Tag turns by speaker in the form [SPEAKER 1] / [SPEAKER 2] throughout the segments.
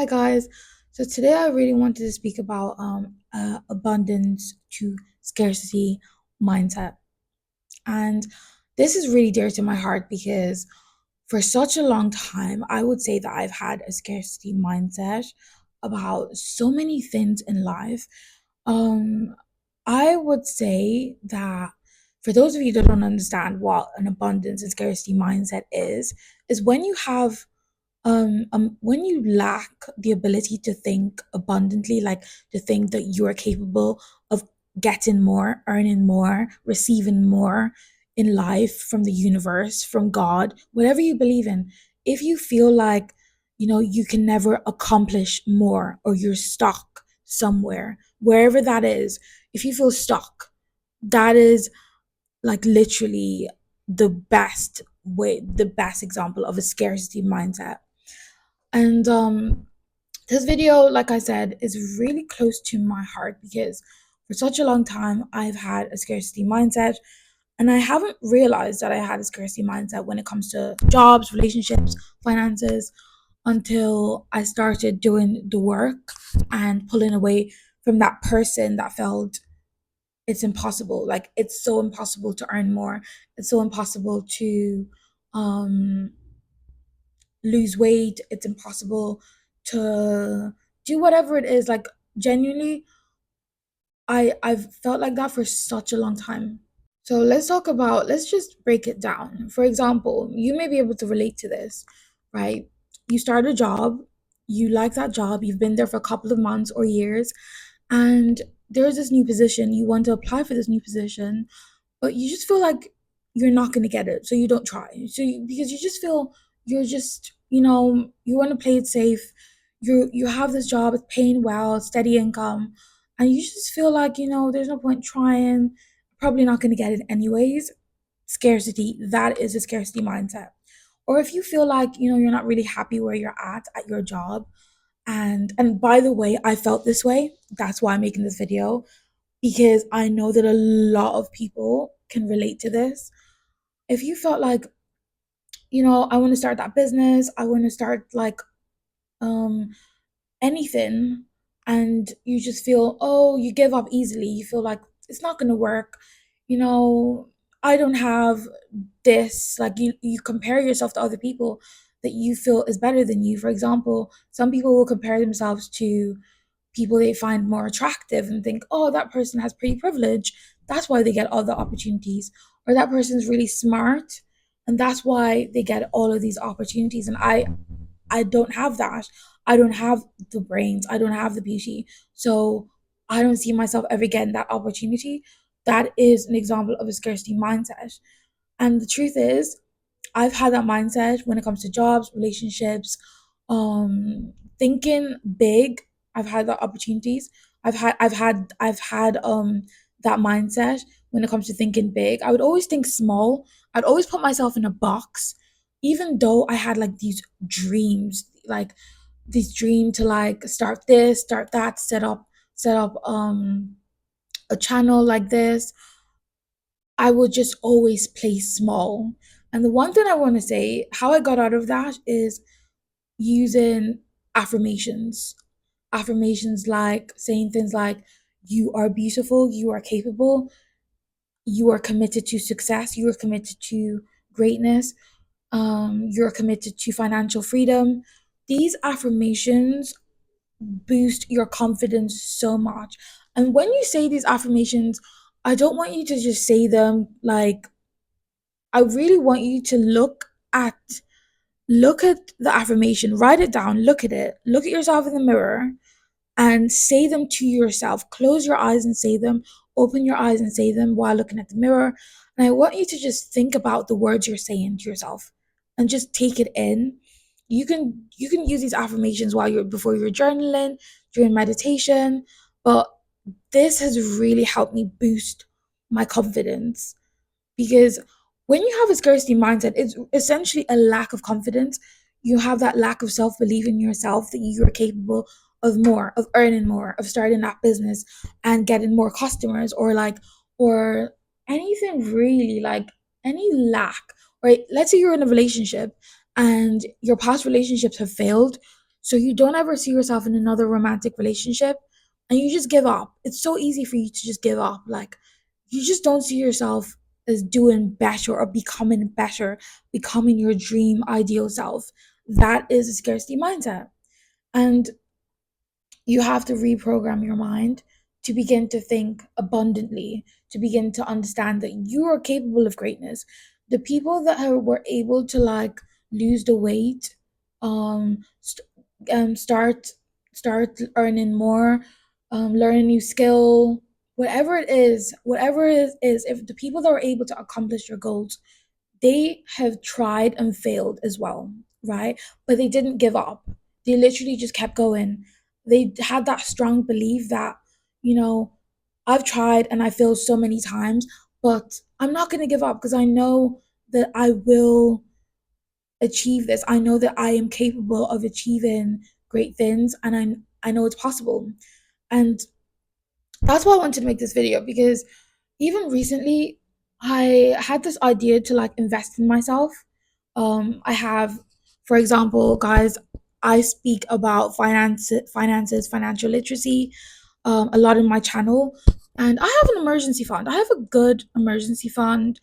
[SPEAKER 1] Hi guys. So today I really wanted to speak about abundance to scarcity mindset. And this is really dear to my heart because for such a long time I would say that I've had a scarcity mindset about so many things in life. Um I would say that for those of you that don't understand what an abundance and scarcity mindset is when you have when you lack the ability to think abundantly, like to think that you are capable of getting more, earning more, receiving more in life from the universe, from God, whatever you believe in, if you feel like, you can never accomplish more or you're stuck somewhere, wherever that is, if you feel stuck, that is like literally the best example of a scarcity mindset. And this video, like I said, is really close to my heart because for such a long time I've had a scarcity mindset, and I haven't realized that I had a scarcity mindset when it comes to jobs, relationships, finances, until I started doing the work and pulling away from that person that felt it's impossible. Like it's so impossible to earn more. It's so impossible to um lose weight. It's impossible to do whatever it is. Like genuinely, I've felt like that for such a long time. So let's just break it down. For example, you may be able to relate to this, right? You start a job, you like that job, you've been there for a couple of months or years, and there's this new position. You want to apply for this new position, but you just feel like you're not going to get it, so you don't try. Because you just feel you're just, you want to play it safe. You have this job, it's paying well, steady income, and you just feel like, there's no point trying, probably not going to get it anyways. Scarcity, that is a scarcity mindset. Or if you feel like, you're not really happy where you're at your job, and by the way, I felt this way. That's why I'm making this video, because I know that a lot of people can relate to this. If you felt like, I want to start that business, I want to start like um anything, and you just feel, oh, you give up easily, you feel like it's not going to work, you know, I don't have this, like you compare yourself to other people that you feel is better than you. For example, some people will compare themselves to people they find more attractive and think, oh, that person has pretty privilege. That's why they get all the opportunities. Or that person's really smart and that's why they get all of these opportunities. And I don't have that. I don't have the brains. I don't have the beauty. So I don't see myself ever getting that opportunity. That is an example of a scarcity mindset. And the truth is, I've had that mindset when it comes to jobs, relationships, thinking big. I've had the opportunities. I've had that mindset when it comes to thinking big. I would always think small. I'd always put myself in a box, even though I had like these dreams, like this dream to like start this, start that, set up a channel like this. I would just always play small. And the one thing I want to say, how I got out of that is using affirmations. Affirmations like saying things like, you are beautiful, you are capable, you are committed to success, you are committed to greatness, you're committed to financial freedom. These affirmations boost your confidence so much. And when you say these affirmations, I don't want you to just say them like, I really want you to look at the affirmation, write it down, look at it, look at yourself in the mirror and say them to yourself. Close your eyes and say them, open your eyes and say them while looking at the mirror. And I want you to just think about the words you're saying to yourself and just take it in. You can use these affirmations while you're before you're journaling, during meditation, but this has really helped me boost my confidence because when you have a scarcity mindset, it's essentially a lack of confidence. You have that lack of self belief in yourself that you are capable of more, of earning more, of starting that business and getting more customers, or anything really, like any lack, right? Let's say you're in a relationship and your past relationships have failed. so you don't ever see yourself in another romantic relationship and you just give up. It's so easy for you to just give up. Like, you just don't see yourself as doing better or becoming better, becoming your dream ideal self. That is a scarcity mindset. And you have to reprogram your mind to begin to think abundantly, to begin to understand that you are capable of greatness. The people that were able to like lose the weight, um, st- start earning more, learn a new skill, whatever it is, if the people that were able to accomplish your goals, they have tried and failed as well, right? But they didn't give up. They literally just kept going. They had that strong belief that, you know, I've tried and I failed so many times, but I'm not going to give up because I know that I will achieve this. I know that I am capable of achieving great things, and I know it's possible. And that's why I wanted to make this video, because even recently I had this idea to like invest in myself. I have, for example, guys, I speak about finances, financial literacy, a lot in my channel, and I have an emergency fund. I have a good emergency fund.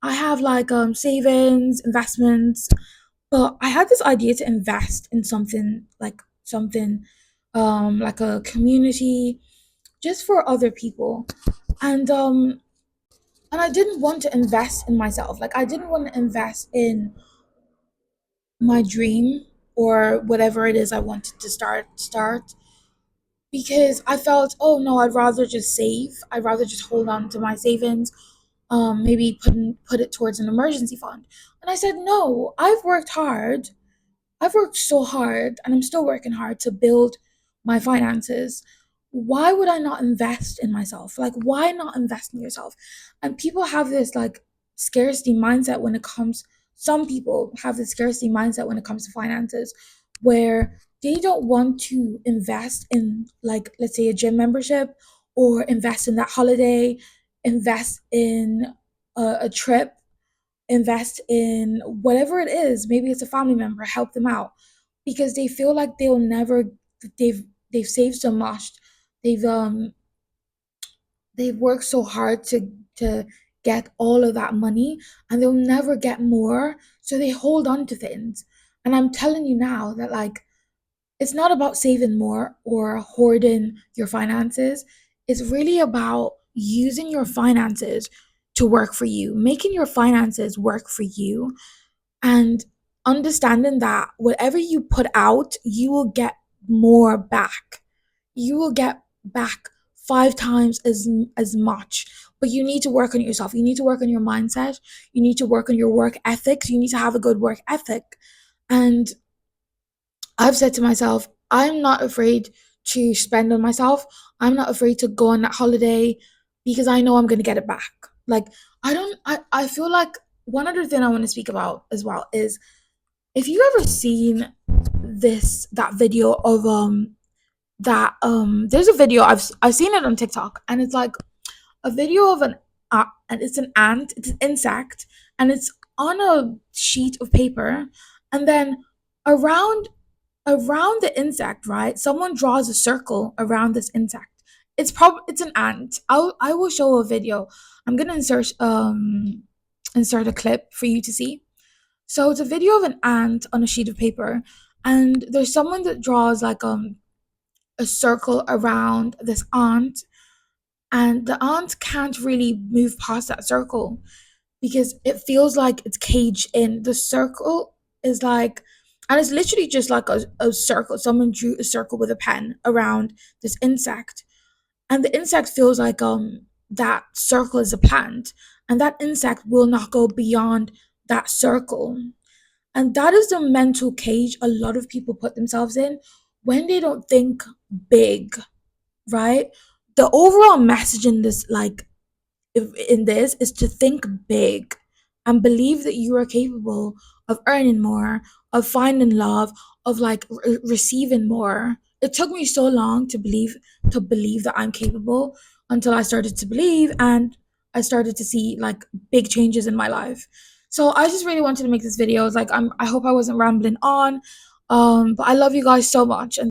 [SPEAKER 1] I have like savings, investments, but I had this idea to invest in something like a community, just for other people. And I didn't want to invest in myself. Like, I didn't want to invest in my dream or whatever it is I wanted to start, because I felt, oh no, I'd rather just save. I'd rather just hold on to my savings, maybe put it towards an emergency fund. And I said, no, I've worked so hard and I'm still working hard to build my finances. Why would I not invest in myself? Like, why not invest in yourself? And people have this like scarcity mindset when it comes, some people have this scarcity mindset when it comes to finances, where they don't want to invest in, like, let's say a gym membership, or invest in that holiday, invest in a trip, invest in whatever it is. Maybe it's a family member, help them out, because they feel like they'll never, they've they've saved so much, they've they've worked so hard to get all of that money, and they'll never get more, so they hold on to things. And I'm telling you now that, like, it's not about saving more or hoarding your finances. It's really about using your finances to work for you, making your finances work for you, and understanding that whatever you put out, you will get more back. You will get back 5 times as much. But you need to work on yourself. You need to work on your mindset. You need to work on your work ethics. You need to have a good work ethic. And I've said to myself, I'm not afraid to spend on myself. I'm not afraid to go on that holiday, because I know I'm going to get it back. Like, I feel like one other thing I want to speak about as well is, if you ever seen that video of there's a video, I've seen it on TikTok, and it's like a video of and it's an ant, it's an insect, and it's on a sheet of paper, and then around the insect, right? Someone draws a circle around this insect. It's an ant. I will show a video. I'm gonna insert a clip for you to see. So it's a video of an ant on a sheet of paper, and there's someone that draws like a circle around this ant, and the ant can't really move past that circle because it feels like it's caged in. The circle is like, and it's literally just like a circle. Someone drew a circle with a pen around this insect, and the insect feels like that circle is a plant, and that insect will not go beyond that circle. And that is the mental cage a lot of people put themselves in when they don't think big, right? The overall message in this, like, in this, is to think big and believe that you are capable of earning more, of finding love, of like receiving more. It took me so long to believe that I'm capable, until I started to believe, and I started to see like big changes in my life. So I just really wanted to make this video. It's like, I hope I wasn't rambling on. But I love you guys so much, and